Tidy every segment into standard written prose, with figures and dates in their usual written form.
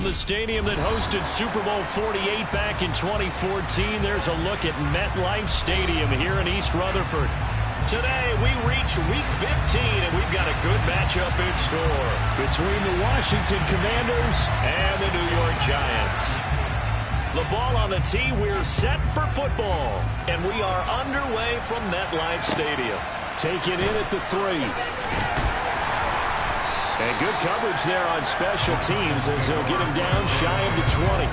From the stadium that hosted Super Bowl 48 back in 2014, there's a look at MetLife Stadium here in East Rutherford. Today, we reach Week 15, and we've got a good matchup in store between the Washington Commanders and the New York Giants. The ball on the tee, we're set for football, and we are underway from MetLife Stadium. Taken in at the 3. And good coverage there on special teams as they'll get him down shy of the 20.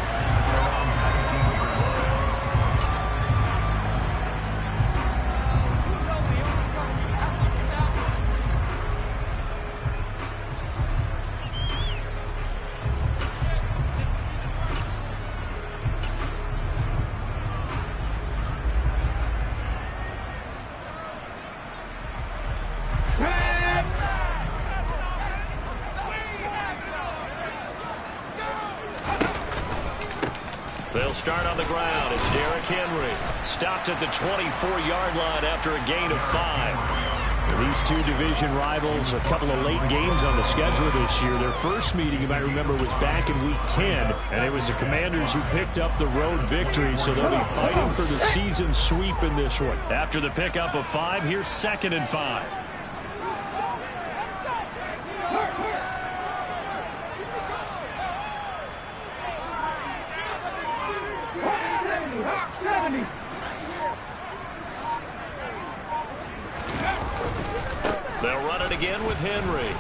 They'll start on the ground. It's Derrick Henry. Stopped at the 24-yard line after a gain of 5. These two division rivals, a couple of late games on the schedule this year. Their first meeting, you might remember, was back in Week 10, and it was the Commanders who picked up the road victory, so they'll be fighting for the season sweep in this one. After the pickup of 5, here's 2nd and 5. They'll run it again with Henry.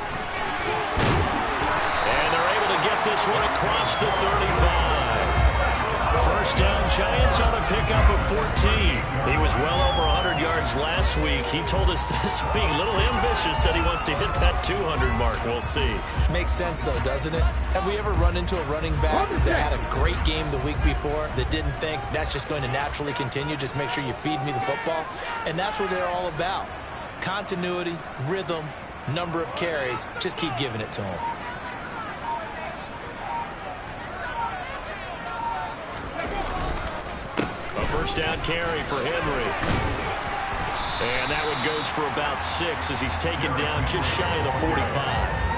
And they're able to get this one across the 35. First down, Giants on a pickup of 14. He was well over 100 yards last week. He told us this week, a little ambitious, said he wants to hit that 200 mark. We'll see. Makes sense, though, doesn't it? Have we ever run into a running back that had a great game the week before that didn't think that's just going to naturally continue? Just make sure you feed me the football. And that's what they're all about. Continuity, rhythm, number of carries. Just keep giving it to him. A first down carry for Henry. And that one goes for about 6 as he's taken down just shy of the 45.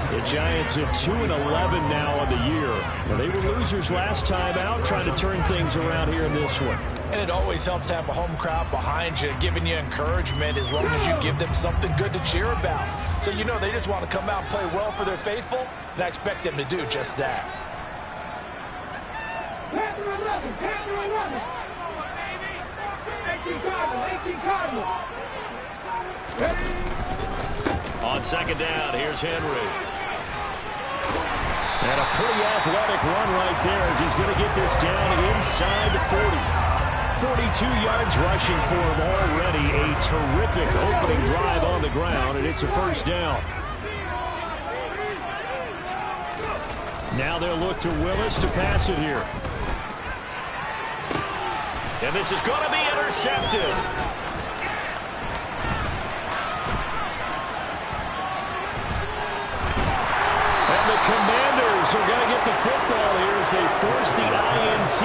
The Giants at 2-11 now on the year. Well, they were losers last time out, trying to turn things around here in this one. And it always helps to have a home crowd behind you, giving you encouragement as long as you give them something good to cheer about. So you know they just want to come out and play well for their faithful, and I expect them to do just that. On second down, here's Henry. And a pretty athletic run right there as he's going to get this down inside the 40. 42 yards rushing for him already. A terrific opening drive on the ground, and it's a first down. Now they'll look to Willis to pass it here. And this is going to be intercepted. And the Commanders are going to get the football here as they force the INT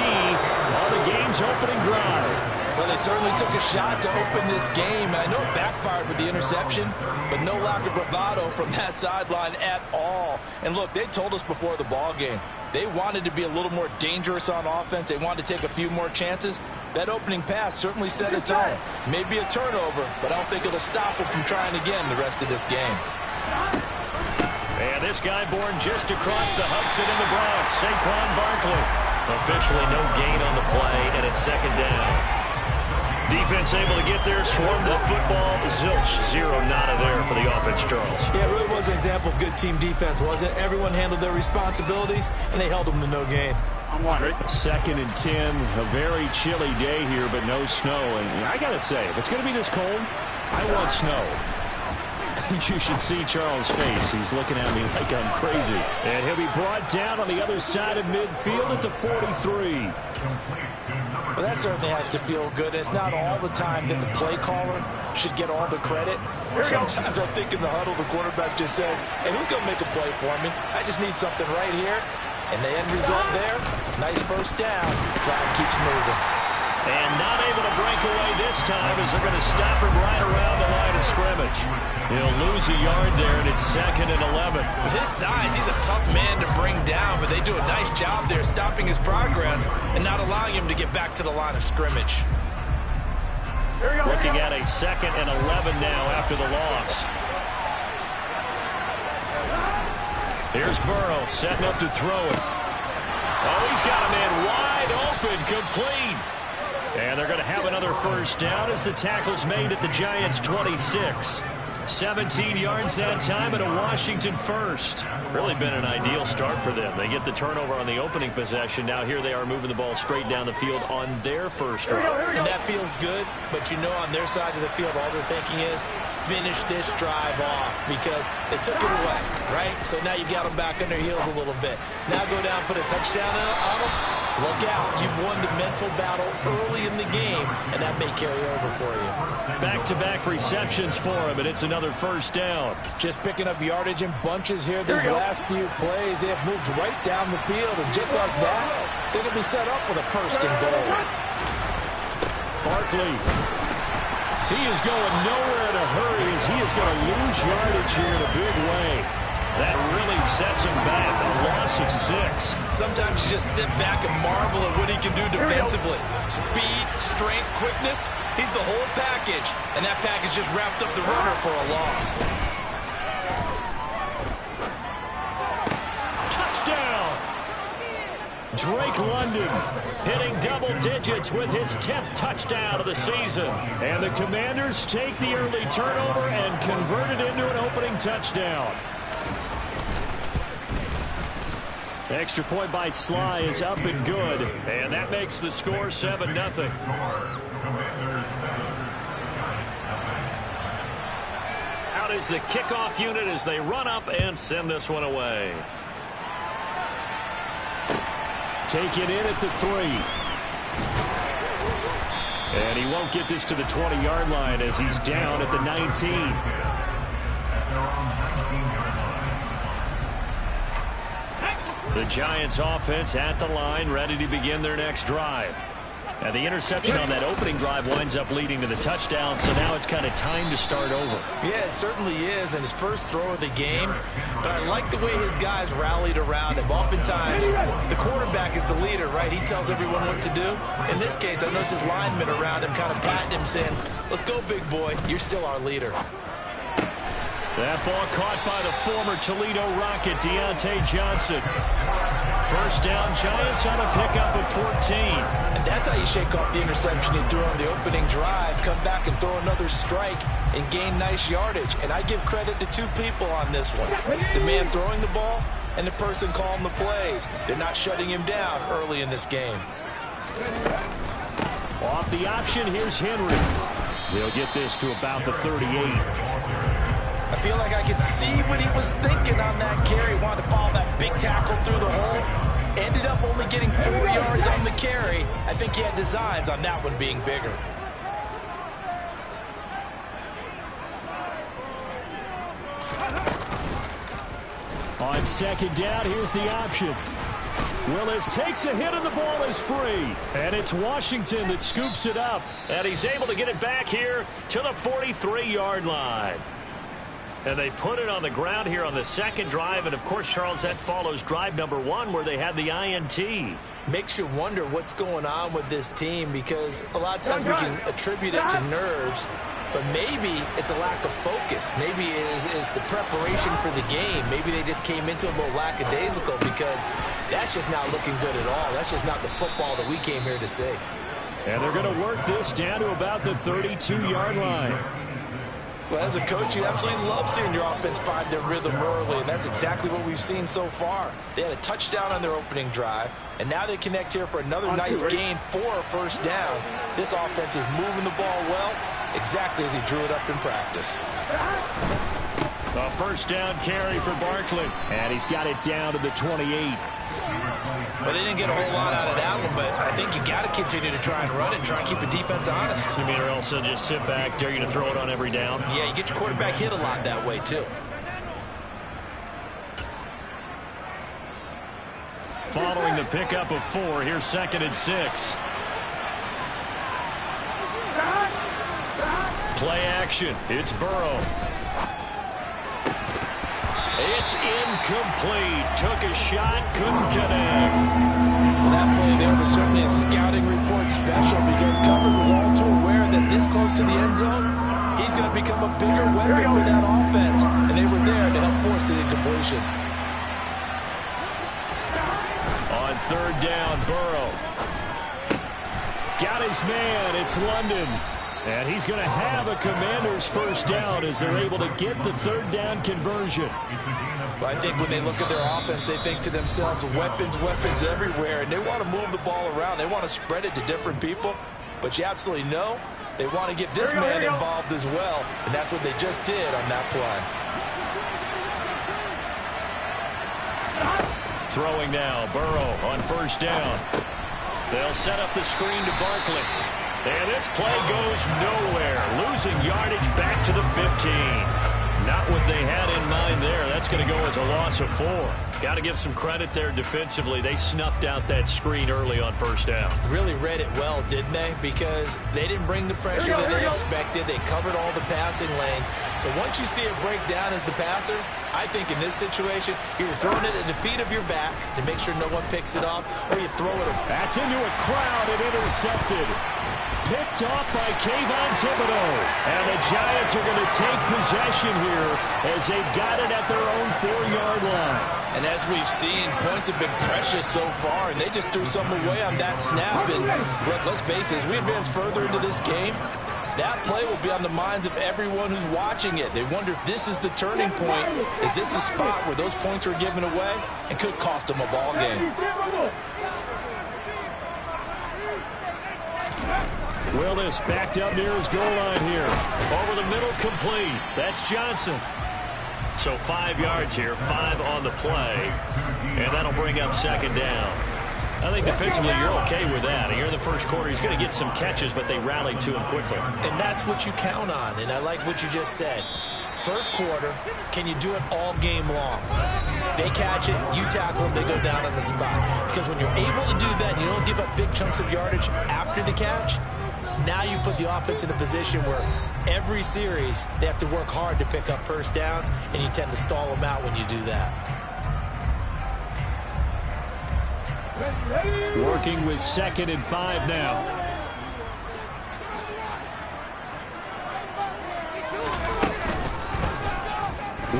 on the game's opening drive. Well, they certainly took a shot to open this game, and I know it backfired with the interception, but no lack of bravado from that sideline at all. And look, they told us before the ball game, they wanted to be a little more dangerous on offense. They wanted to take a few more chances. That opening pass certainly set a tone. Maybe a turnover, but I don't think it'll stop them from trying again the rest of this game. And this guy born just across the Hudson in the Bronx, Saquon Barkley. Officially no gain on the play, and it's second down. Defense able to get there, swarmed the football. Zilch, 0 nada there for the offense, Charles. Yeah, it really was an example of good team defense, wasn't it? Everyone handled their responsibilities, and they held them to no gain. Second and 10, a very chilly day here, but no snow. And I got to say, if it's going to be this cold, I want snow. You should see Charles' face. He's looking at me like I'm crazy. And he'll be brought down on the other side of midfield at the 43. Well, that certainly has to feel good. It's not all the time that the play caller should get all the credit. Sometimes I think in the huddle, the quarterback just says, hey, who's going to make a play for me? I just need something right here. And the end result there, nice first down. Drive keeps moving. And not able to break away this time as they're going to stop him right around the line of scrimmage. He'll lose a yard there, and it's 2nd and 11. With his size, he's a tough man to bring down, but they do a nice job there stopping his progress and not allowing him to get back to the line of scrimmage. Looking at a 2nd and 11 now after the loss. Here's Burrow setting up to throw it. Oh, he's got a man wide open, complete. And they're going to have another first down as the tackle's made at the Giants' 26. 17 yards that time and a Washington first. Really been an ideal start for them. They get the turnover on the opening possession. Now here they are moving the ball straight down the field on their first drive. And that feels good, but you know on their side of the field all they're thinking is finish this drive off because they took it away, right? So now you got them back on their heels a little bit. Now go down, put a touchdown on them. Look out. You've won the mental battle early in the game, and that may carry over for you. Back-to-back receptions for him, and it's another first down. Just picking up yardage in bunches here these last few plays. They have moved right down the field, and just like that, they're going to be set up with a first and goal. Barkley. He is going nowhere in a hurry as he is going to lose yardage here in a big way. That really sets him back, a loss of 6. Sometimes you just sit back and marvel at what he can do defensively. Speed, strength, quickness, he's the whole package. And that package just wrapped up the runner for a loss. Touchdown! Drake London hitting double digits with his 10th touchdown of the season. And the Commanders take the early turnover and convert it into an opening touchdown. Extra point by Sly is up and good, and that makes the score 7-0. Out is the kickoff unit as they run up and send this one away. Take it in at the 3. And he won't get this to the 20-yard line as he's down at the 19. The Giants offense at the line, ready to begin their next drive. And the interception on that opening drive winds up leading to the touchdown, so now it's kind of time to start over. Yeah, it certainly is, and his first throw of the game. But I like the way his guys rallied around him. Oftentimes, the quarterback is the leader, right? He tells everyone what to do. In this case, I noticed his linemen around him kind of patting him, saying, let's go, big boy. You're still our leader. That ball caught by the former Toledo Rocket, Deontay Johnson. First down, Giants on a pickup of 14. And that's how you shake off the interception he threw on the opening drive, come back and throw another strike and gain nice yardage. And I give credit to two people on this one. The man throwing the ball and the person calling the plays. They're not shutting him down early in this game. Off the option, here's Henry. They'll get this to about the 38. I feel like I could see what he was thinking on that carry. Wanted to follow that big tackle through the hole. Ended up only getting 4 yards on the carry. I think he had designs on that one being bigger. On second down, here's the option. Willis takes a hit and the ball is free. And it's Washington that scoops it up. And he's able to get it back here to the 43-yard line. And they put it on the ground here on the second drive. And, of course, Charles, that follows drive number 1 where they had the INT. Makes you wonder what's going on with this team because a lot of times we can attribute it to nerves, but maybe it's a lack of focus. Maybe it is the preparation for the game. Maybe they just came into a little lackadaisical because that's just not looking good at all. That's just not the football that we came here to see. And they're going to work this down to about the 32-yard line. Well, as a coach, you absolutely love seeing your offense find their rhythm early, and that's exactly what we've seen so far. They had a touchdown on their opening drive, and now they connect here for another nice gain for a first down. This offense is moving the ball well, exactly as he drew it up in practice. A first down carry for Barkley, and he's got it down to the 28. Well, they didn't get a whole lot out of that one, but I think you got to continue to try and run it and try and keep the defense honest. You mean or else just sit back, dare you to throw it on every down? Yeah, you get your quarterback hit a lot that way, too. Following the pickup of 4, here's 2nd and 6. Play action. It's Burrow. It's incomplete. Took a shot, couldn't connect. Well, that play there was certainly a scouting report special because Cover was all too aware that this close to the end zone, he's going to become a bigger weapon for that offense. And they were there to help force the incompletion. On third down, Burrow. Got his man. It's London. And he's going to have a Commander's first down as they're able to get the third down conversion. Well, I think when they look at their offense, they think to themselves, weapons, weapons everywhere. And they want to move the ball around. They want to spread it to different people. But you absolutely know they want to get this man involved as well. And that's what they just did on that play. Throwing now, Burrow on first down. They'll set up the screen to Barkley. And this play goes nowhere. Losing yardage back to the 15. Not what they had in mind there. That's going to go as a loss of 4. Got to give some credit there defensively. They snuffed out that screen early on first down. Really read it well, didn't they? Because they didn't bring the pressure that they expected. They covered all the passing lanes. So once you see it break down as the passer, I think in this situation, you're throwing it at the feet of your back to make sure no one picks it off, or you throw it. That's into a crowd and intercepted. Picked off by Kayvon Thibodeau. And the Giants are going to take possession here as they've got it at their own 4-yard line. And as we've seen, points have been precious so far, and they just threw some away on that snap. And look, let's face it, as we advance further into this game, that play will be on the minds of everyone who's watching it. They wonder if this is the turning point. Is this the spot where those points were given away and could cost them a ball game? Willis backed up near his goal line here. Over the middle, complete. That's Johnson. So 5 yards here, 5 on the play. And that'll bring up second down. I think defensively you're okay with that. Here in the first quarter, he's going to get some catches, but they rallied to him quickly. And that's what you count on, and I like what you just said. First quarter, can you do it all game long? They catch it, you tackle them, they go down on the spot. Because when you're able to do that, and you don't give up big chunks of yardage after the catch, now you put the offense in a position where every series they have to work hard to pick up first downs, and you tend to stall them out when you do that. Working with 2nd and 5 now.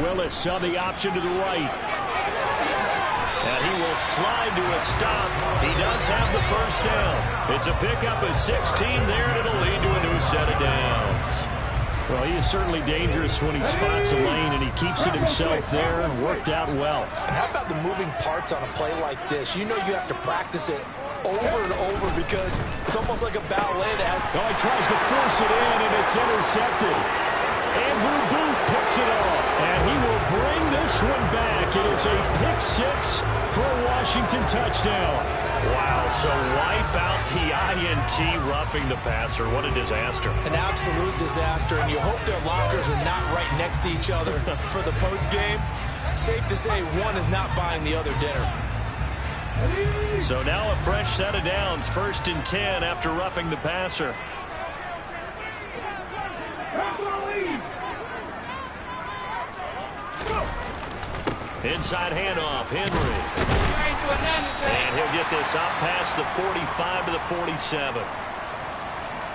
Willis on the option to the right. And he will slide to a stop. He does have the first down. It's a pickup of 16 there, and it'll lead to a new set of downs. Well, he is certainly dangerous when he spots a lane, and he keeps it himself there and worked out well. And how about the moving parts on a play like this? You know you have to practice it over and over because it's almost like a ballet that Oh, he tries to force it in, and it's intercepted. Andrew Booth picks it off, and he will bring this one back. It is a pick-6 for a Washington touchdown. Wow, so wipe out the INT, roughing the passer. What a disaster. An absolute disaster, and you hope their lockers are not right next to each other for the postgame. Safe to say one is not buying the other dinner. So now a fresh set of downs, 1st and 10 after roughing the passer. Inside handoff, Henry. And he'll get this up past the 45 to the 47.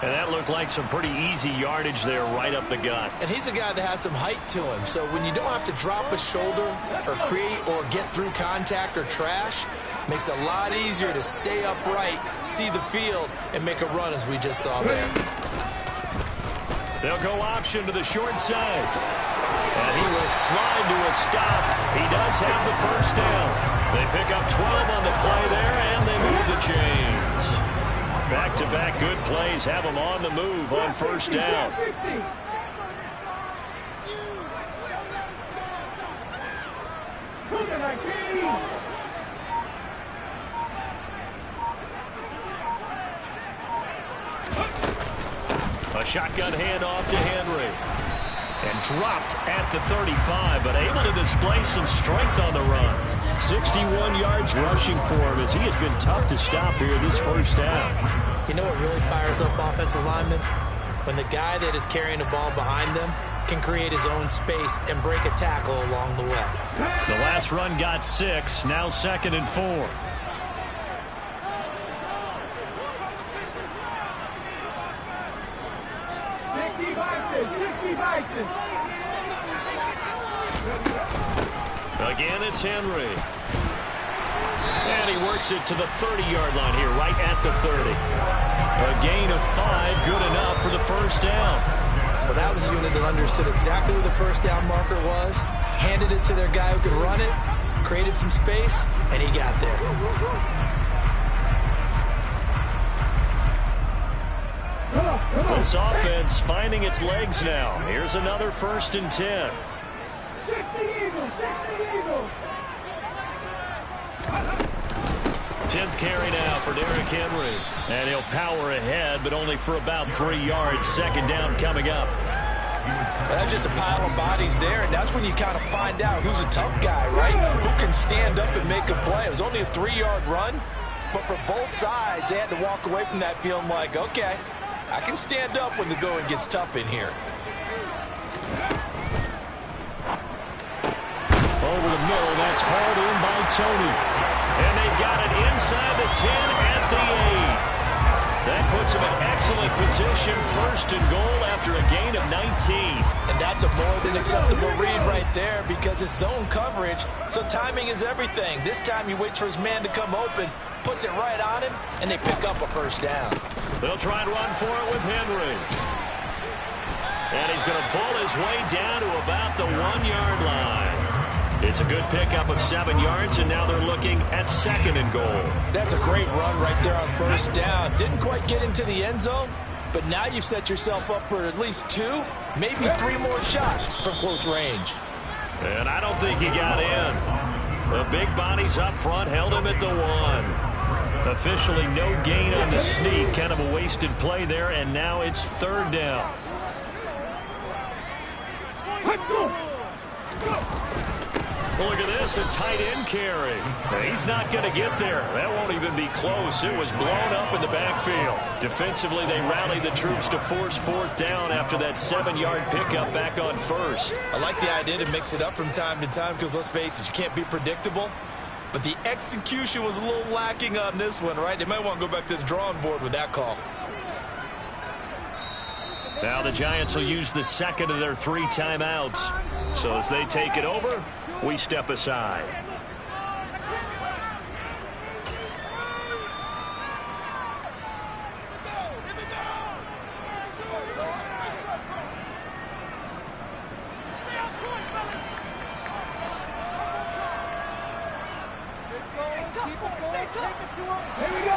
And that looked like some pretty easy yardage there right up the gut. And he's a guy that has some height to him. So when you don't have to drop a shoulder or create or get through contact or trash, makes it a lot easier to stay upright, see the field, and make a run as we just saw there. They'll go option to the short side. And he will slide to a stop. He does have the first down. They pick up 12 on the play there, and they move the chains. Back-to-back good plays have them on the move on first down. A shotgun handoff to Henry. And dropped at the 35, but able to display some strength on the run. 61 yards rushing for him as he has been tough to stop here this first half. You know what really fires up offensive linemen? when the guy that is carrying the ball behind them can create his own space and break a tackle along the way. The last run got 6, now 2nd and 4. Again, it's Henry. And he works it to the 30-yard line here, right at the 30. A gain of 5, good enough for the first down. Well, that was a unit that understood exactly where the first down marker was, handed it to their guy who could run it, created some space, and he got there. This offense finding its legs now. Here's another 1st and 10. 10th carry now for Derrick Henry. And he'll power ahead, but only for about 3 yards. 2nd down coming up. That's just a pile of bodies there, and that's when you kind of find out who's a tough guy, right? Who can stand up and make a play. It was only a 3-yard run, but for both sides, they had to walk away from that feeling like, okay, I can stand up when the going gets tough in here. Over the middle, that's hauled in by Tony. And they've got it inside the 10 at the 8. That puts them in excellent position, 1st and goal after a gain of 19. And that's a more than acceptable read right there because it's zone coverage, so timing is everything. This time he waits for his man to come open, puts it right on him, and they pick up a first down. They'll try and run for it with Henry. And he's going to bull his way down to about the 1-yard line. It's a good pickup of 7 yards, and now they're looking at 2nd and goal. That's a great run right there on first down. Didn't quite get into the end zone, but now you've set yourself up for at least 2, maybe 3 more shots from close range. And I don't think he got in. The big bodies up front held him at the 1. Officially no gain on the sneak. Kind of a wasted play there, and now it's 3rd down. Let's go. Look at this, a tight end carry. He's not going to get there. That won't even be close. It was blown up in the backfield. Defensively, they rallied the troops to force 4th down after that 7-yard pickup back on 1st. I like the idea to mix it up from time to time because, let's face it, you can't be predictable. But the execution was a little lacking on this one, right? They might want to go back to the drawing board with that call. Now the Giants will use the 2nd of their 3 timeouts. So as they take it over, we step aside. Here we go.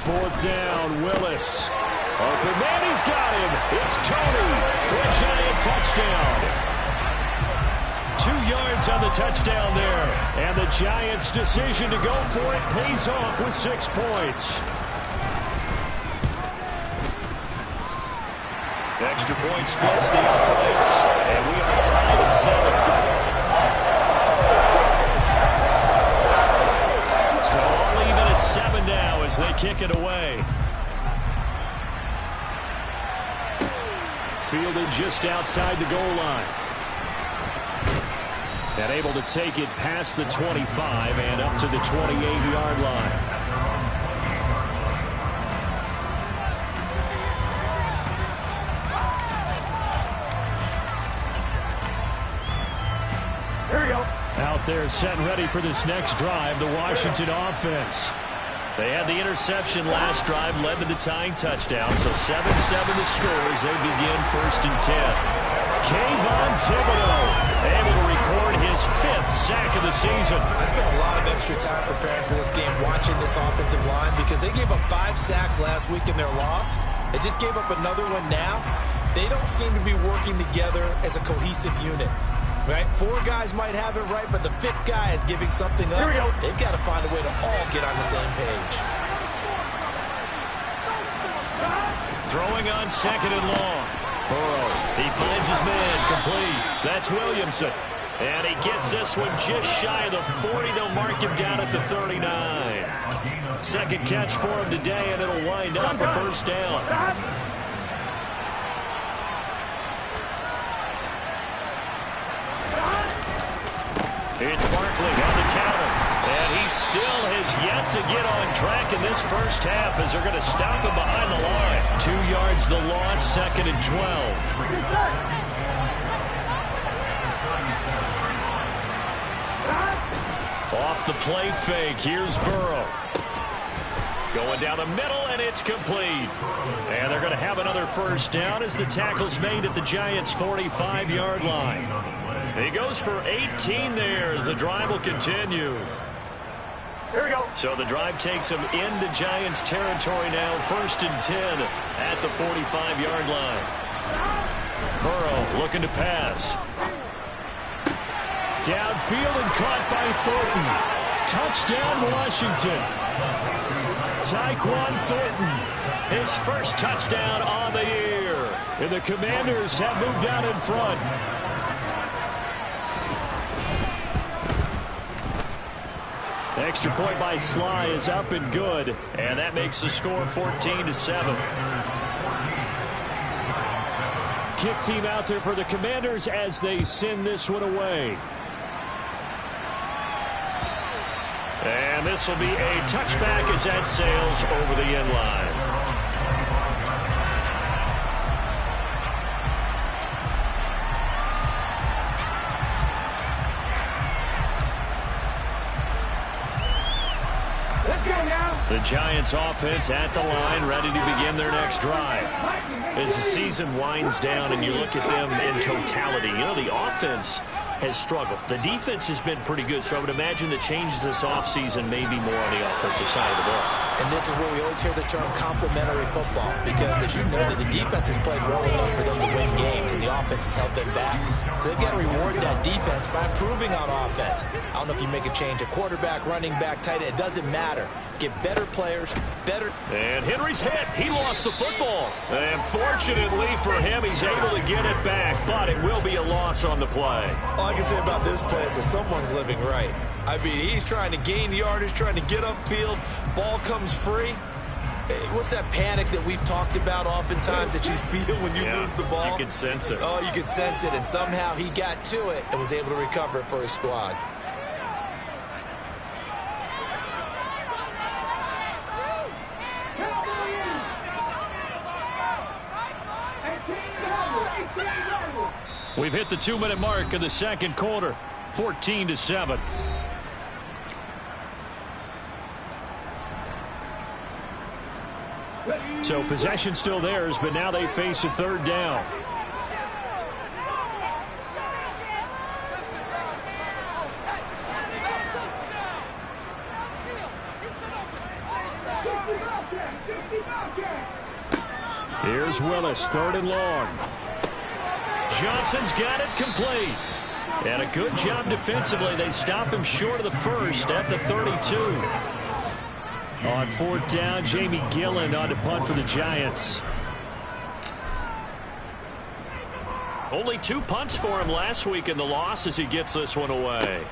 Fourth down, Willis. Open man, he's got him. It's Tony for a Giant touchdown. 2 yards on the touchdown there. And the Giants' decision to go for it pays off with 6 points. Extra point splits the uprights. And we are tied at 7. So all even at 7 now as they kick it away. Fielded just outside the goal line. And able to take it past the 25 and up to the 28-yard line. Here we go. Out there set and ready for this next drive, the Washington offense. They had the interception last drive, led to the tying touchdown. So 7-7 the score as they begin 1st and 10. Kayvon Thibodeau able to record his 5th sack of the season. I spent a lot of extra time preparing for this game, watching this offensive line, because they gave up 5 sacks last week in their loss. They just gave up another one now. They don't seem to be working together as a cohesive unit. Right? 4 guys might have it right, but the 5th guy is giving something up. They've got to find a way to all get on the same page. Throwing on 2nd and long. Burrow, he finds his man, complete. That's Williamson. And he gets this one just shy of the 40. They'll mark him down at the 39. Second catch for him today, and it'll wind up a first down. It's Barkley on the counter. And he still has yet to get on track in this first half as they're going to stop him behind the line. 2 yards the loss, 2nd and 12. Off the play fake, here's Burrow. Going down the middle, and it's complete. And they're going to have another first down as the tackle's made at the Giants' 45-yard line. He goes for 18 there as the drive will continue. Here we go. So the drive takes him into Giants territory now, 1st and 10 at the 45-yard line. Burrow looking to pass. Downfield and caught by Thornton. Touchdown, Washington. Tyquan Thornton, his first touchdown on the year. And the Commanders have moved out in front. Extra point by Sly is up and good. And that makes the score 14-7. Kick team out there for the Commanders as they send this one away. And this will be a touchback as that sails over the end line. Let's go now. The Giants offense at the line, ready to begin their next drive. As the season winds down and you look at them in totality, you know, the offense has struggled. The defense has been pretty good, so I would imagine the changes this offseason may be more on the offensive side of the ball. And this is where we always hear the term complementary football, because as you noted, the defense has played well enough for them to win games, and the offense has held them back. So they've got to reward that defense by improving on offense. I don't know if you make a change at quarterback, running back, tight end. It doesn't matter. Get better players, better. And Henry's hit. He lost the football. And fortunately for him, he's able to get it back, but it will be a loss on the play. All I can say about this play is that someone's living right. I mean, he's trying to gain yardage, trying to get upfield. Ball comes free. What's that panic that we've talked about oftentimes that you feel when you lose the ball? You can sense it. Oh, you can sense it, and somehow he got to it and was able to recover it for his squad. We've hit the 2-minute mark of the second quarter, 14-7. So possession still theirs, but now they face a third down. Here's Willis, 3rd and long. Johnson's got it complete. And a good job defensively. They stop him short of the first at the 32. On 4th down, Jamie Gillen on to punt for the Giants. Only 2 punts for him last week in the loss as he gets this one away.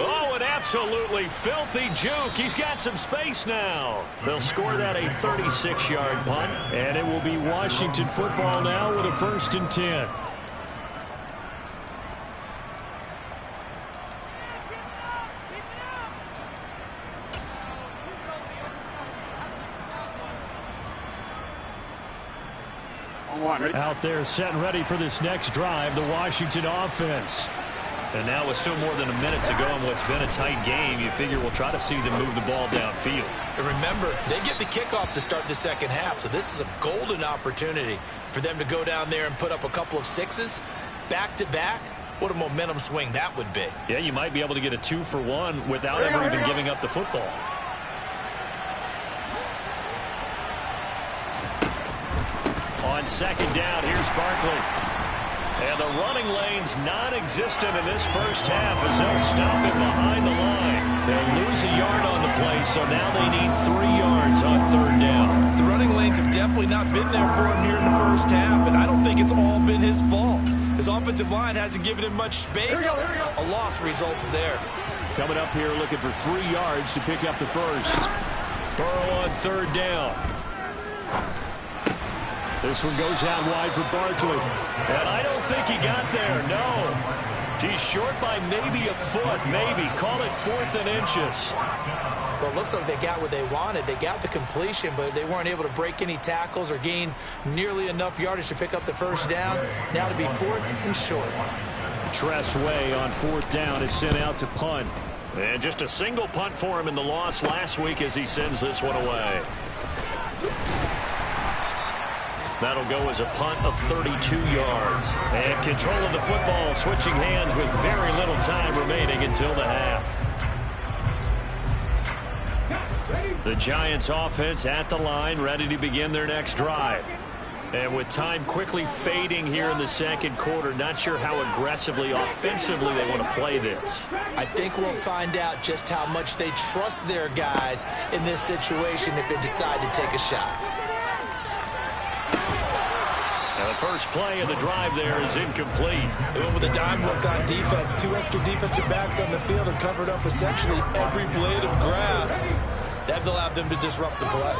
Oh, an absolutely filthy juke. He's got some space now. They'll score that a 36-yard punt, and it will be Washington football now with a 1st and 10. Out there set and ready for this next drive, the Washington offense. And now with still more than a minute to go in what's been a tight game, you figure we'll try to see them move the ball downfield. And remember, they get the kickoff to start the second half, so this is a golden opportunity for them to go down there and put up a couple of sixes back-to-back. What a momentum swing that would be. Yeah, you might be able to get a 2-for-1 without ever even giving up the football. On 2nd down, here's Barkley. And the running lane's non-existent in this first half as they'll stop him behind the line. They'll lose a yard on the play, so now they need 3 yards on third down. The running lanes have definitely not been there for him here in the first half, and I don't think it's all been his fault. His offensive line hasn't given him much space. A loss results there. Coming up here looking for 3 yards to pick up the first. Burrow on third down. This one goes out wide for Barkley. And I don't think he got there, no. He's short by maybe a foot, maybe. Call it 4th and inches. Well, it looks like they got what they wanted. They got the completion, but they weren't able to break any tackles or gain nearly enough yardage to pick up the first down. Now to be 4th and short. Tress Way on 4th down is sent out to punt. And just a single punt for him in the loss last week as he sends this one away. That'll go as a punt of 32 yards. And control of the football, switching hands with very little time remaining until the half. The Giants offense at the line, ready to begin their next drive. And with time quickly fading here in the second quarter, not sure how aggressively, offensively they want to play this. I think we'll find out just how much they trust their guys in this situation if they decide to take a shot. Now the first play of the drive there is incomplete. They went with a dime look on defense. 2 extra defensive backs on the field and covered up essentially every blade of grass. That allowed them to disrupt the play.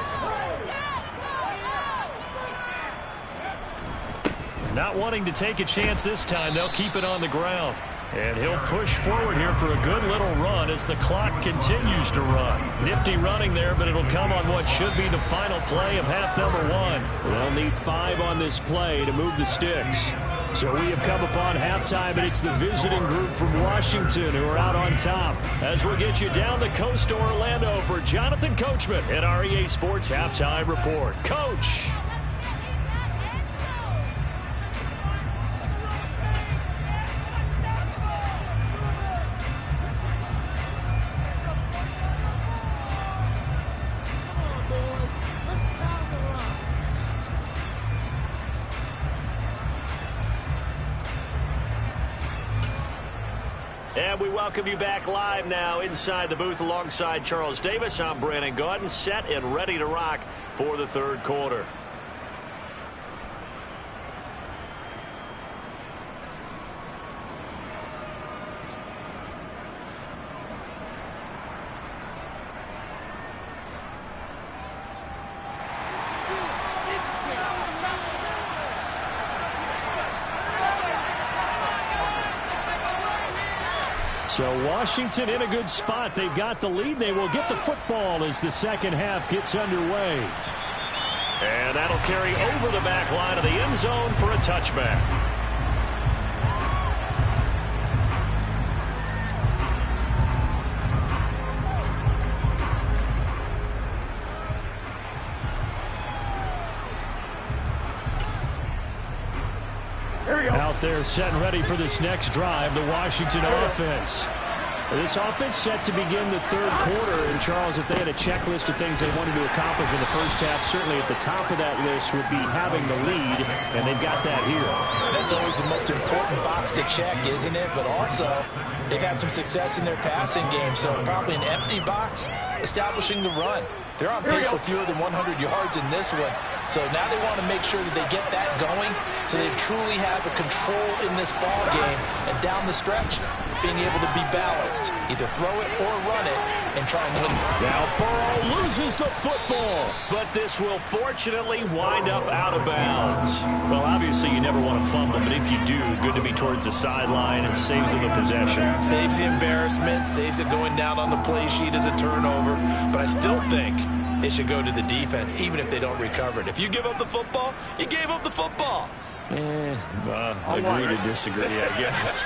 Not wanting to take a chance this time, they'll keep it on the ground. And he'll push forward here for a good little run as the clock continues to run. Nifty running there, but it'll come on what should be the final play of half number 1. They'll need 5 on this play to move the sticks. So we have come upon halftime, and it's the visiting group from Washington who are out on top. As we'll get you down the coast to Orlando for Jonathan Coachman at our EA Sports Halftime Report. Coach! And we welcome you back live now inside the booth alongside Charles Davis. I'm Brandon Gaudin, set and ready to rock for the third quarter. So Washington in a good spot. They've got the lead. They will get the football as the second half gets underway. And that'll carry over the back line of the end zone for a touchback. Out there set and ready for this next drive, the Washington offense. This offense set to begin the third quarter. And, Charles, if they had a checklist of things they wanted to accomplish in the first half, certainly at the top of that list would be having the lead, and they've got that here. That's always the most important box to check, isn't it? But also, they've had some success in their passing game, so probably an empty box establishing the run. They're on pace for fewer than 100 yards in this one. So now they want to make sure that they get that going so they truly have a control in this ball game. And down the stretch, being able to be balanced, either throw it or run it, and try and win. Now Burrow loses the football, but this will fortunately wind up out of bounds. Well, obviously you never want to fumble, but if you do, good to be towards the sideline and saves them the possession. Saves the embarrassment, saves it going down on the play sheet as a turnover, but I still think it should go to the defense, even if they don't recover it. If you give up the football, you gave up the football. Agree to disagree, I guess.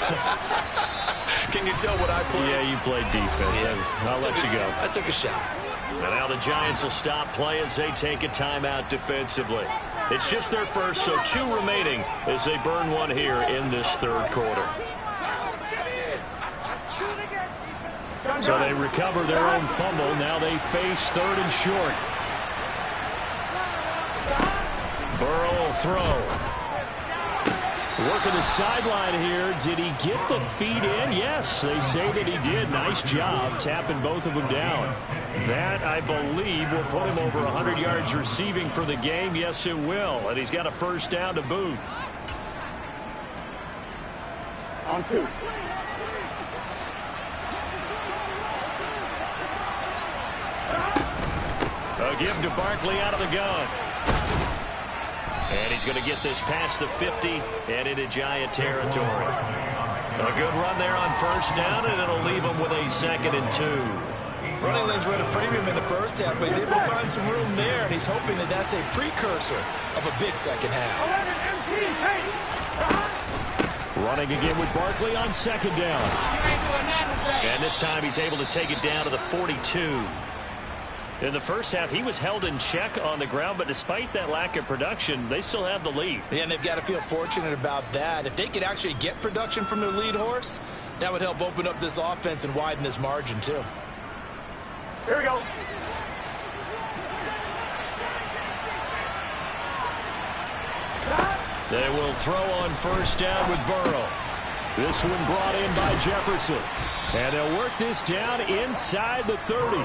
Can you tell what I played? Yeah, you played defense. Yeah. I'll let you go. I took a shot. And now the Giants will stop play as they take a timeout defensively. It's just their first, so 2 remaining as they burn one here in this third quarter. So they recover their own fumble. Now they face 3rd and short. Burrow will throw. Working the sideline here. Did he get the feet in? Yes, they say that he did. Nice job tapping both of them down. That, I believe, will put him over 100 yards receiving for the game. Yes, it will. And he's got a first down to boot. On 2. A give to Barkley out of the gun. And he's going to get this past the 50 and into Giant territory. A good run there on first down, and it'll leave him with a 2nd and 2. Running lanes were at a premium in the first half, but he's able to find some room there, and he's hoping that that's a precursor of a big second half. Running again with Barkley on 2nd down. And this time he's able to take it down to the 42. In the first half, he was held in check on the ground, but despite that lack of production, they still have the lead. Yeah, and they've got to feel fortunate about that. If they could actually get production from their lead horse, that would help open up this offense and widen this margin, too. Here we go. They will throw on first down with Burrow. This one brought in by Jefferson. And they'll work this down inside the 30.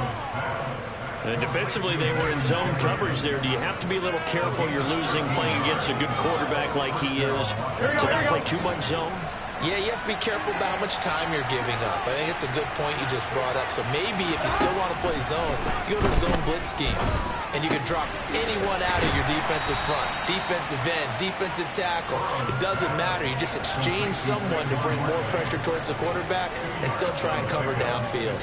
And defensively, they were in zone coverage there. Do you have to be a little careful? You're losing playing against a good quarterback like he is to not play too much zone? Yeah, you have to be careful about how much time you're giving up. I think it's a good point you just brought up. So maybe if you still want to play zone, you go to a zone blitz scheme. And you can drop anyone out of your defensive front. Defensive end, defensive tackle. It doesn't matter. You just exchange someone to bring more pressure towards the quarterback and still try and cover downfield.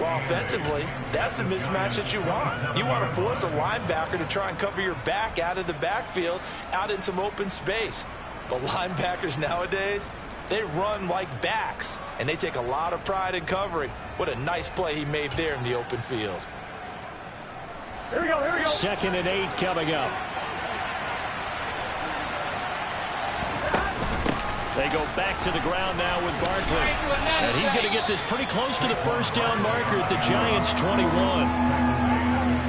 Well, offensively, that's the mismatch that you want. You want to force a linebacker to try and cover your back out of the backfield, out in some open space. But linebackers nowadays, they run like backs, and they take a lot of pride in covering. What a nice play he made there in the open field. Here we go, here we go. 2nd and 8 coming up. They go back to the ground now with Barkley. And he's going to get this pretty close to the first down marker at the Giants' 21.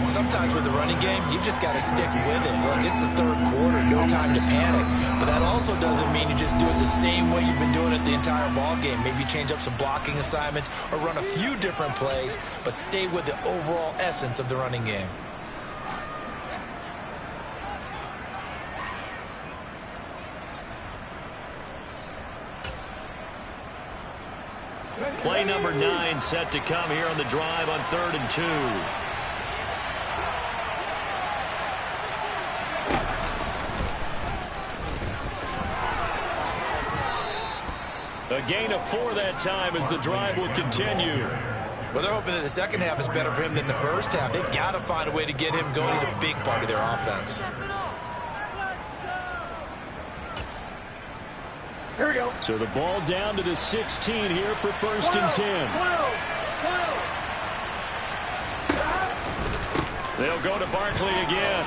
Sometimes with the running game, you've just got to stick with it. Look, it's the 3rd quarter, no time to panic. But that also doesn't mean you just do it the same way you've been doing it the entire ball game. Maybe change up some blocking assignments or run a few different plays, but stay with the overall essence of the running game. Play number 9 set to come here on the drive on 3rd and 2. A gain of 4 that time as the drive will continue. Well, they're hoping that the second half is better for him than the first half. They've got to find a way to get him going. He's a big part of their offense. Here we go. So the ball down to the 16 here for 1st and 10. They'll go to Barkley again.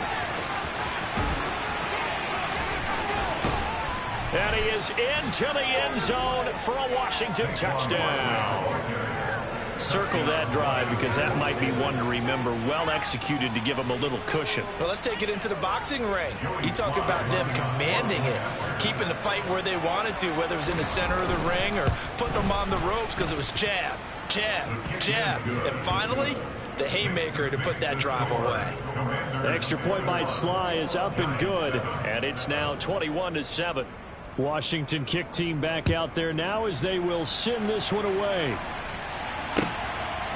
And he is into the end zone for a Washington touchdown. Circle that drive because that might be one to remember. Well executed to give him a little cushion. Well, let's take it into the boxing ring. You talk about them commanding it, keeping the fight where they wanted to, whether it was in the center of the ring or putting them on the ropes because it was jab, jab, jab. And finally, the haymaker to put that drive away. The extra point by Sly is up and good, and it's now 21-7. Washington kick team back out there now as they will send this one away.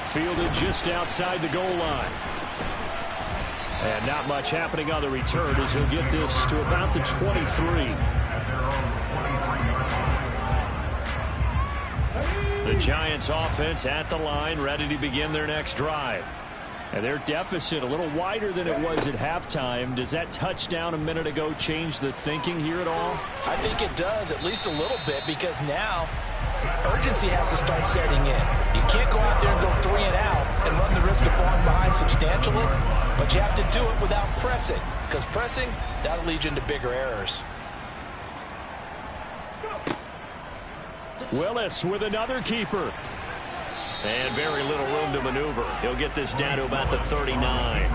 Fielded just outside the goal line. And not much happening on the return as he'll get this to about the 23. The Giants offense at the line, ready to begin their next drive. And their deficit a little wider than it was at halftime. Does that touchdown a minute ago change the thinking here at all? I think it does, at least a little bit, because now urgency has to start setting in. You can't go out there and go 3 and out and run the risk of falling behind substantially, but you have to do it without pressing, because pressing, that'll lead you into bigger errors. Willis with another keeper. And very little room to maneuver. He'll get this down to about the 39.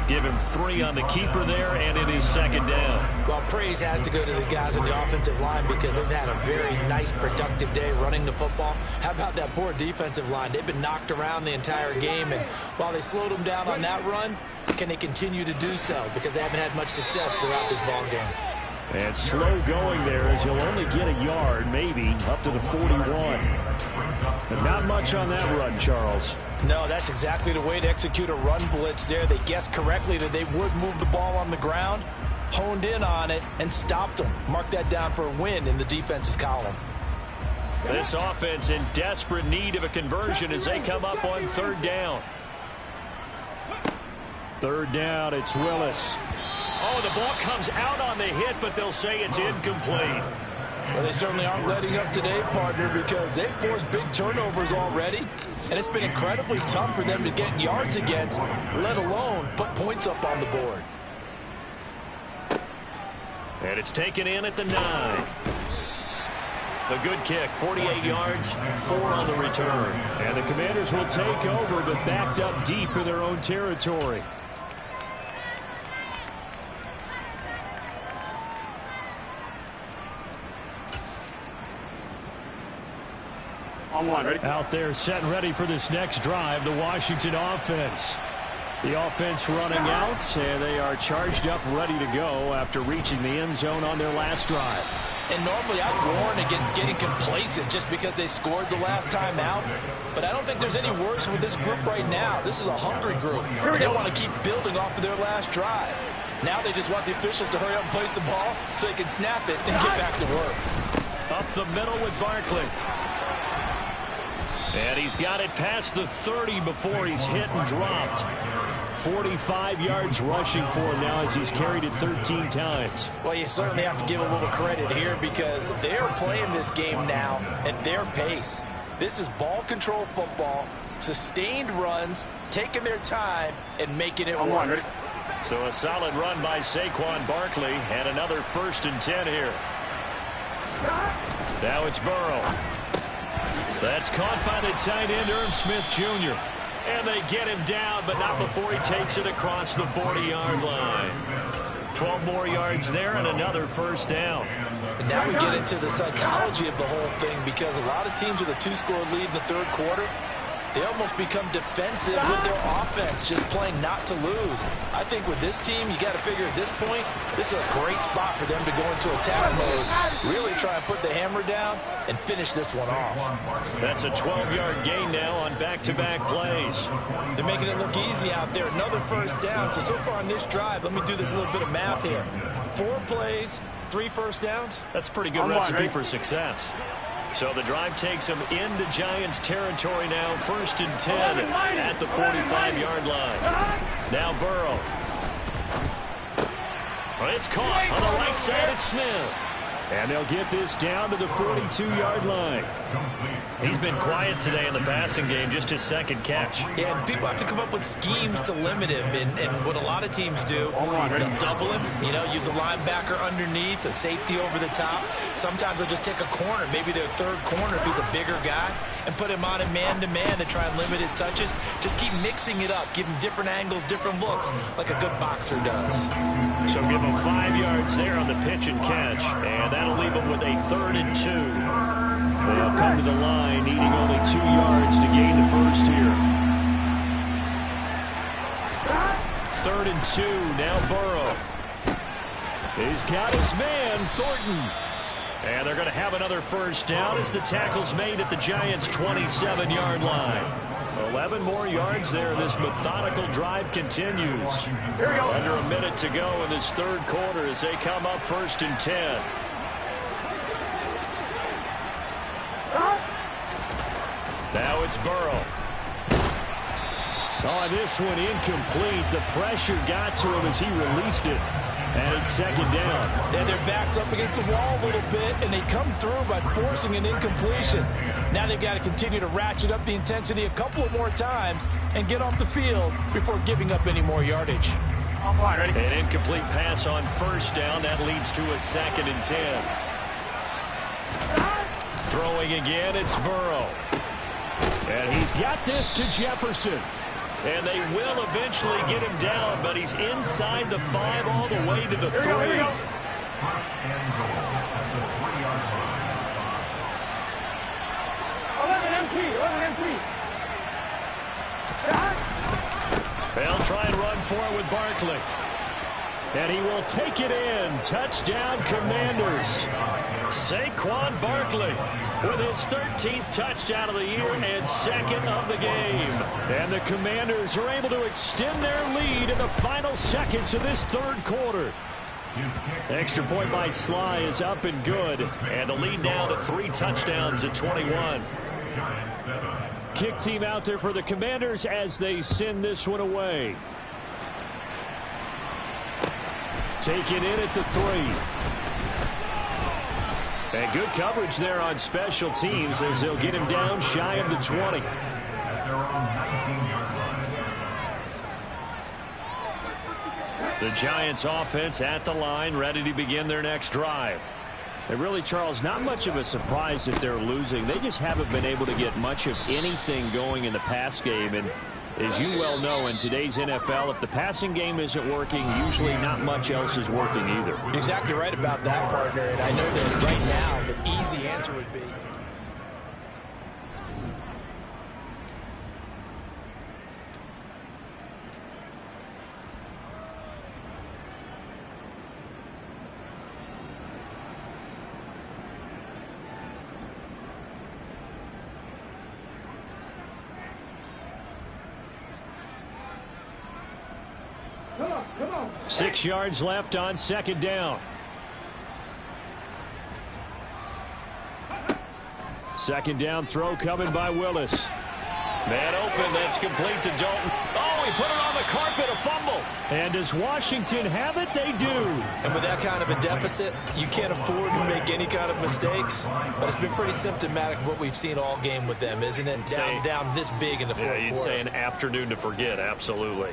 Give him 3 on the keeper there, and it is second down. Well, praise has to go to the guys on the offensive line because they've had a very nice, productive day running the football. How about that poor defensive line? They've been knocked around the entire game, and while they slowed them down on that run, can they continue to do so? Because they haven't had much success throughout this ball game. And slow going there as he'll only get a yard, maybe, up to the 41. But not much on that run, Charles. No, that's exactly the way to execute a run blitz there. They guessed correctly that they would move the ball on the ground, honed in on it, and stopped them. Mark that down for a win in the defense's column. This offense in desperate need of a conversion as they come up on third down. Third down, it's Willis. Oh, the ball comes out on the hit, but they'll say it's incomplete. Well, they certainly aren't letting up today, partner, because they've forced big turnovers already. And it's been incredibly tough for them to get yards against, let alone put points up on the board. And it's taken in at the 9. A good kick, 48 yards, 4 on the return. And the Commanders will take over, but backed up deep in their own territory. On one, ready? Out there set and ready for this next drive, the Washington offense. The offense running out, and they are charged up, ready to go after reaching the end zone on their last drive. And normally I'd warn against getting complacent just because they scored the last time out. But I don't think there's any worries with this group right now. This is a hungry group, and they want to keep building off of their last drive. Now they just want the officials to hurry up and place the ball so they can snap it and get back to work. Up the middle with Barkley. And he's got it past the 30 before he's hit and dropped. 45 yards rushing for him now as he's carried it 13 times. Well, you certainly have to give a little credit here because they're playing this game now at their pace. This is ball control football, sustained runs, taking their time, and making it work. So a solid run by Saquon Barkley, and another 1st and 10 here. Now it's Burrow. That's caught by the tight end, Irv Smith Jr. And they get him down, but not before he takes it across the 40-yard line. 12 more yards there and another 1st down. And now we get into the psychology of the whole thing because a lot of teams with a 2-score lead in the third quarter, they almost become defensive with their offense, just playing not to lose. I think with this team, you got to figure at this point, this is a great spot for them to go into attack mode, really try and put the hammer down and finish this one off. That's a 12-yard gain now on back-to-back plays. They're making it look easy out there. Another 1st down. So far on this drive, let me do this little bit of math here. 4 plays, 3 1st downs. That's a pretty good recipe for success. So the drive takes them into Giants territory now, 1st and 10 at the 45-yard line. Now Burrow. Well, it's caught on the right side. It's Smith. And they'll get this down to the 42-yard line. He's been quiet today in the passing game, just his 2nd catch. Yeah, and people have to come up with schemes to limit him. And what a lot of teams do, they'll double him, use a linebacker underneath, a safety over the top. Sometimes they'll just take a corner, maybe their 3rd corner if he's a bigger guy, and put him on a man-to-man to try and limit his touches. Just keep mixing it up, give him different angles, different looks, like a good boxer does. So give him 5 yards there on the pitch and catch, and that'll leave him with a 3rd and 2. They'll come to the line, needing only 2 yards to gain the 1st here. 3rd and 2, now Burrow. He's got his man, Thornton. And they're going to have another 1st down as the tackle's made at the Giants' 27-yard line. 11 more yards there. This methodical drive continues. Under a minute to go in this 3rd quarter as they come up 1st and 10. Now it's Burrow. Oh, this one incomplete. The pressure got to him as he released it. And it's 2nd down. And their back's up against the wall a little bit, and they come through by forcing an incompletion. Now they've got to continue to ratchet up the intensity a couple of more times and get off the field before giving up any more yardage. An incomplete pass on 1st down. That leads to a 2nd and 10. Throwing again, it's Burrow. And he's got this to Jefferson. And they will eventually get him down, but he's inside the 5 all the way to the 3. Here we go. They'll try and run for it with Barkley. And he will take it in. Touchdown, Commanders. Saquon Barkley with his 13th touchdown of the year and second of the game. And the Commanders are able to extend their lead in the final seconds of this third quarter. Extra point by Sly is up and good. And the lead now to 3 touchdowns at 21. Kick team out there for the Commanders as they send this one away. Taken in at the 3. And good coverage there on special teams as they'll get him down shy of the 20. The Giants offense at the line, ready to begin their next drive. And really, Charles, not much of a surprise if they're losing. They just haven't been able to get much of anything going in the pass game. And as you well know, in today's NFL, if the passing game isn't working, usually not much else is working either. You're exactly right about that, partner. And I know that right now the easy answer would be... Come on. 6 yards left on second down. Second down throw coming by Willis. Man open, that's complete to Dalton. Oh, he put it on the carpet, a fumble. And does Washington have it? They do. And with that kind of a deficit, you can't afford to make any kind of mistakes. But it's been pretty symptomatic of what we've seen all game with them, isn't it? Down this big in the fourth quarter. You'd say an afternoon to forget, absolutely.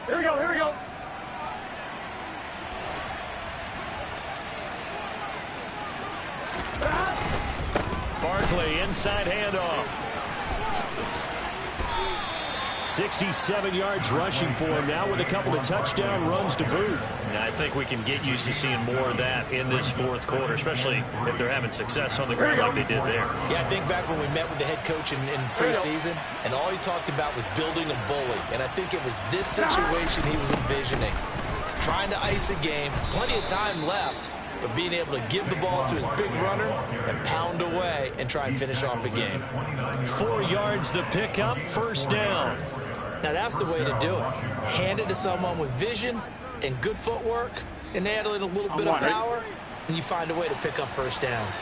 Here we go. Barkley, inside handoff. 67 yards rushing for him now with a couple of touchdown runs to boot. And I think we can get used to seeing more of that in this fourth quarter, especially if they're having success on the ground like they did there. Yeah, I think back when we met with the head coach in preseason, and all he talked about was building a bully. And I think it was this situation he was envisioning. Trying to ice a game, plenty of time left, but being able to give the ball to his big runner and pound away and try and finish off a game. 4 yards the pickup, first down. Now that's the way to do it. Hand it to someone with vision and good footwork and add in a little bit of power, and you find a way to pick up first downs.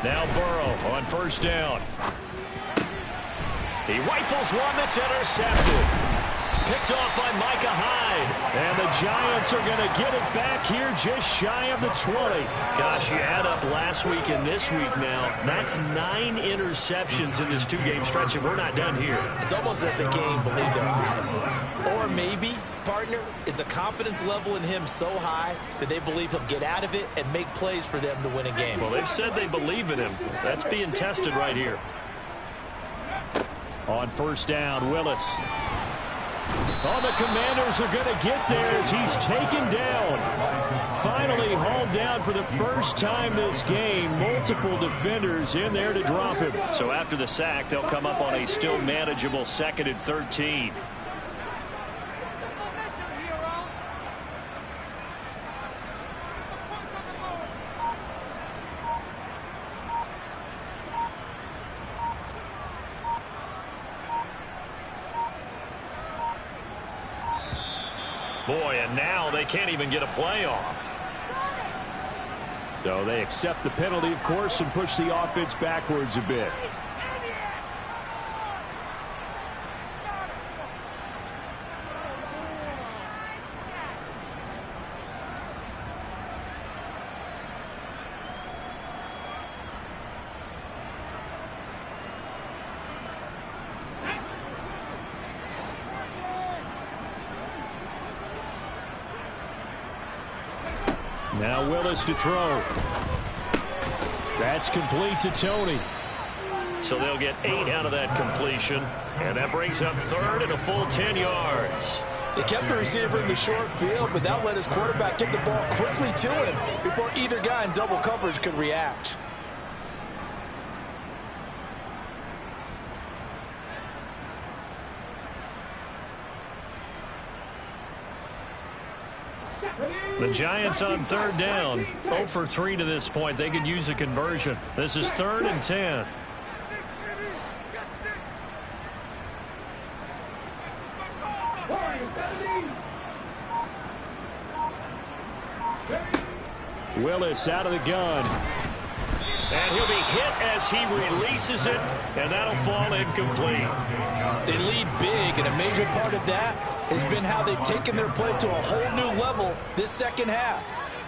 Now Burrow on first down. He rifles one that's intercepted. Picked off by Micah Hyde. And the Giants are going to get it back here just shy of the 20. Gosh, you add up last week and this week now. That's 9 interceptions in this 2-game stretch, and we're not done here. It's almost as if they can't even believe their eyes. Or maybe, partner, is the confidence level in him so high that they believe he'll get out of it and make plays for them to win a game. Well, they've said they believe in him. That's being tested right here. On first down, Willis. Oh, the Commanders are going to get there as he's taken down. Finally hauled down for the first time this game. Multiple defenders in there to drop him. So after the sack, they'll come up on a still manageable 2nd and 13. Boy, and now they can't even get a playoff. So they accept the penalty, of course, and push the offense backwards a bit. Now Willis to throw. That's complete to Tony. So they'll get 8 out of that completion. And that brings up third and a full 10 yards. They kept the receiver in the short field, but that let his quarterback get the ball quickly to him before either guy in double coverage could react. The Giants on third down. 0 for 3 to this point. They could use a conversion. This is 3rd and 10. Willis out of the gun. And he'll be hit as he releases it, and that'll fall incomplete. They lead big, and a major part of that has been how they've taken their play to a whole new level this second half.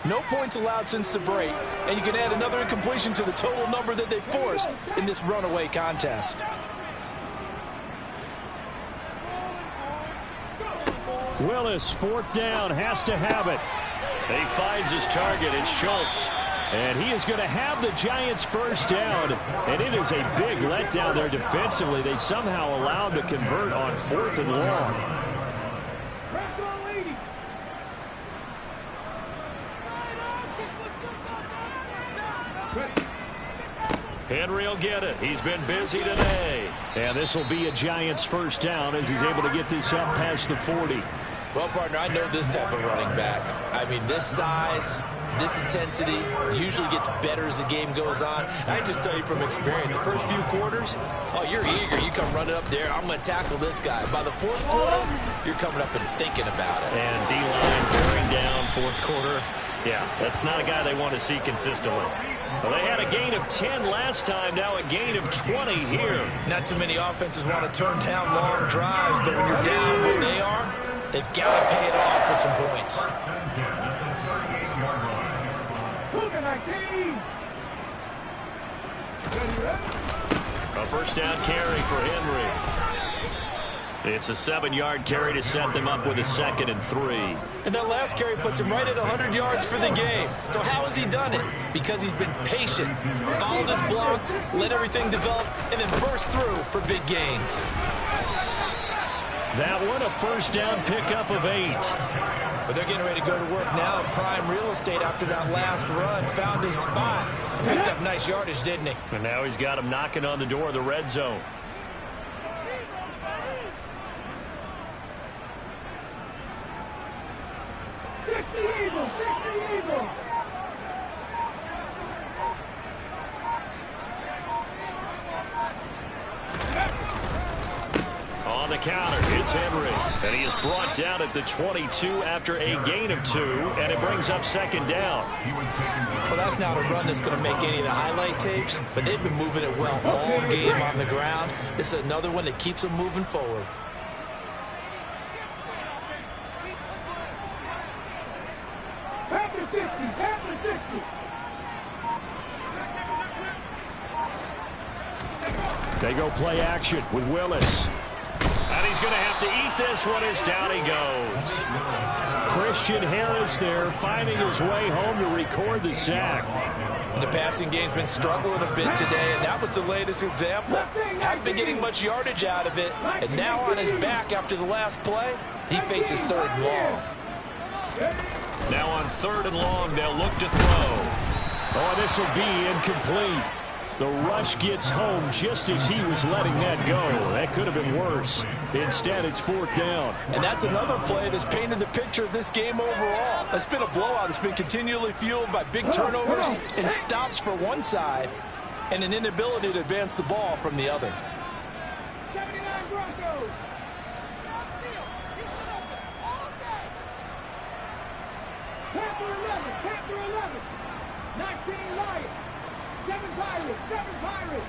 No points allowed since the break, and you can add another incompletion to the total number that they forced in this runaway contest. Willis, 4th down, has to have it. He finds his target. It's Schultz. And he is going to have the Giants first down. And it is a big letdown there defensively. They somehow allowed to convert on 4th and long. Henry will get it. He's been busy today. And this will be a Giants first down as he's able to get this up past the 40. Well, partner, I know this type of running back. I mean, this size, this intensity usually gets better as the game goes on. And I just tell you from experience, the first few quarters, oh, you're eager. You come running up there. I'm going to tackle this guy. By the 4th quarter, you're coming up and thinking about it. And D-line bearing down 4th quarter. Yeah, that's not a guy they want to see consistently. Well, they had a gain of 10 last time, now a gain of 20 here. Not too many offenses want to turn down long drives, but when you're down what they are, they've got to pay it off with some points. A first down carry for Henry. It's a 7-yard carry to set them up with a 2nd and 3. And that last carry puts him right at 100 yards for the game. So how has he done it? Because he's been patient, followed his blocks, let everything develop, and then burst through for big gains. That one, a first down pickup of 8. But they're getting ready to go to work now in prime real estate after that last run. Found his spot. Picked up nice yardage, didn't he? And now he's got him knocking on the door of the red zone. On the counter, it's Henry. And he is brought down at the 22 after a gain of 2, and it brings up 2nd down. Well, that's not a run that's going to make any of the highlight tapes, but they've been moving it well all game on the ground. This is another one that keeps them moving forward. They go play action with Willis. And he's going to have to eat this one as down he goes. Christian Harris there finding his way home to record the sack. And the passing game's been struggling a bit today, and that was the latest example. Haven't been getting much yardage out of it, and now on his back after the last play, he faces 3rd and long. Now on 3rd and long, they'll look to throw. Oh, this will be incomplete. The rush gets home just as he was letting that go. That could have been worse. Instead, it's 4th down. And that's another play that's painted the picture of this game overall. It's been a blowout. It's been continually fueled by big turnovers and stops for one side and an inability to advance the ball from the other. 79 Broncos. Chapter 11. 19 Lions. 7 Pirates. 7 Pirates.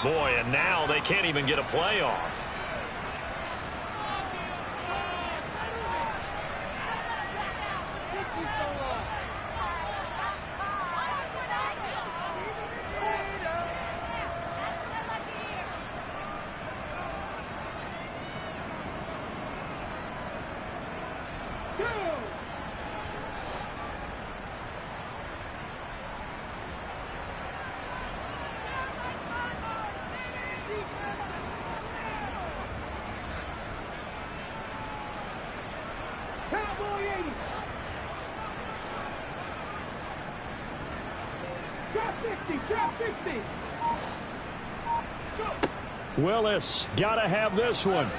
Boy, and now they can't even get a playoff. Trap 60, trap 60. Willis, gotta have this one.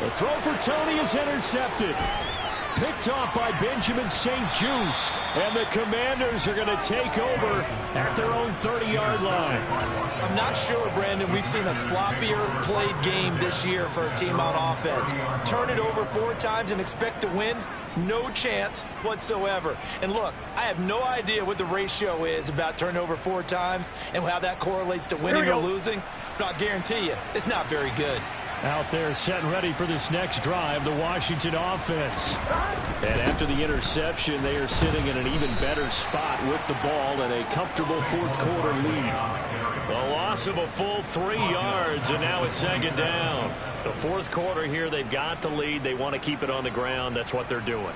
The throw for Tony is intercepted. Picked off by Benjamin St-Juste. And the Commanders are going to take over at their own 30-yard line. I'm not sure, Brandon, we've seen a sloppier played game this year for a team on offense. Turn it over 4 times and expect to win? No chance whatsoever. And look, I have no idea what the ratio is about turning over 4 times and how that correlates to winning or losing. But I'll guarantee you, it's not very good. Out there set and ready for this next drive, the Washington offense. And after the interception, they are sitting in an even better spot with the ball and a comfortable fourth-quarter lead. A loss of a full 3 yards, and now it's 2nd down. The fourth quarter here, they've got the lead. They want to keep it on the ground. That's what they're doing.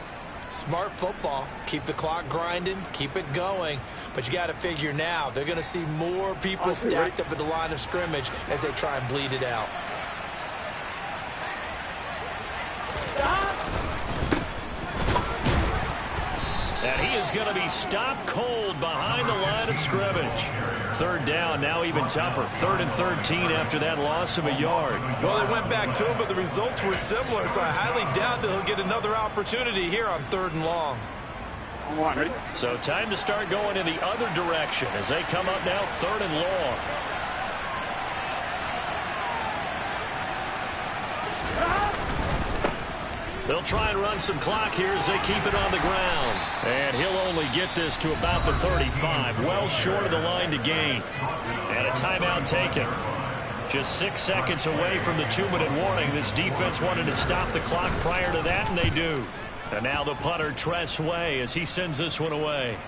Smart football. Keep the clock grinding. Keep it going. But you got to figure now, they're going to see more people stacked up at the line of scrimmage as they try and bleed it out. And he is going to be stopped cold behind the line of scrimmage. 3rd down, now even tougher. 3rd and 13 after that loss of a yard. Well, they went back to him, but the results were similar, so I highly doubt that he'll get another opportunity here on 3rd and long. So time to start going in the other direction as they come up now 3rd and long. They'll try and run some clock here as they keep it on the ground. And he'll only get this to about the 35, well short of the line to gain. And a timeout taken. Just 6 seconds away from the 2-minute warning. This defense wanted to stop the clock prior to that, and they do. And now the punter, Tress Way, as he sends this one away.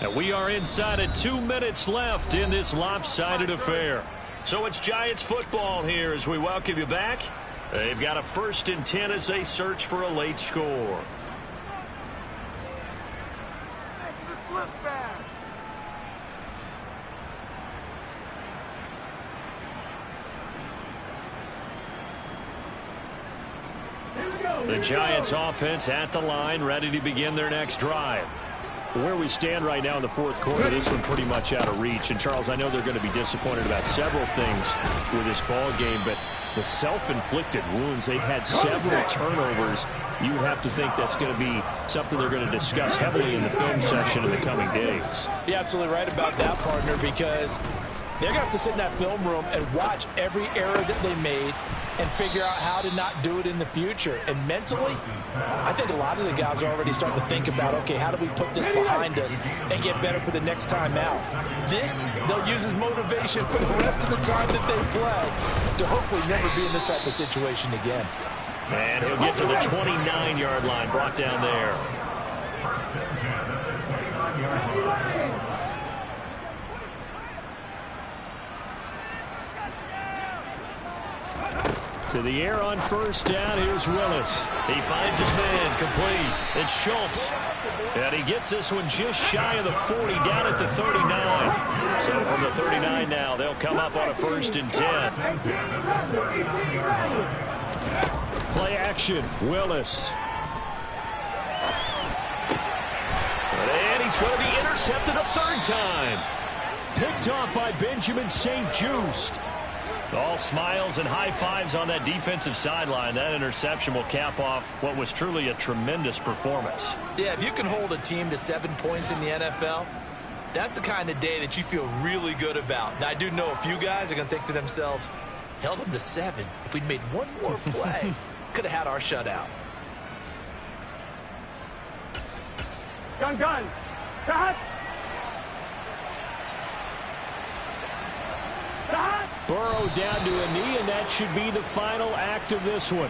And we are inside of 2 minutes left in this lopsided affair. So it's Giants football here as we welcome you back. They've got a 1st and 10 as they search for a late score. The Giants offense at the line, ready to begin their next drive. Where we stand right now in the fourth quarter, this one pretty much out of reach. And, Charles, I know they're going to be disappointed about several things with this ball game, but the self-inflicted wounds, they've had several turnovers. You would have to think that's going to be something they're going to discuss heavily in the film section in the coming days. You're absolutely right about that, partner, because they're going to have to sit in that film room and watch every error that they made and figure out how to not do it in the future. And mentally, I think a lot of the guys are already starting to think about, okay, how do we put this behind us and get better for the next time out? This, they'll use as motivation for the rest of the time that they play to hopefully never be in this type of situation again. And he'll get to the 29-yard line, brought down there. To the air on 1st down, here's Willis. He finds his man, complete. It's Schultz. And he gets this one just shy of the 40, down at the 39. So from the 39 now, they'll come up on a 1st and 10. Play action, Willis. And he's going to be intercepted a 3rd time. Picked off by Benjamin St-Juste. All smiles and high fives on that defensive sideline. That interception will cap off what was truly a tremendous performance. Yeah, if you can hold a team to 7 points in the NFL, that's the kind of day that you feel really good about. Now, I do know a few guys are going to think to themselves, held them to 7. If we'd made one more play, could have had our shutout. Gun. Cut. Burrow down to a knee, and that should be the final act of this one.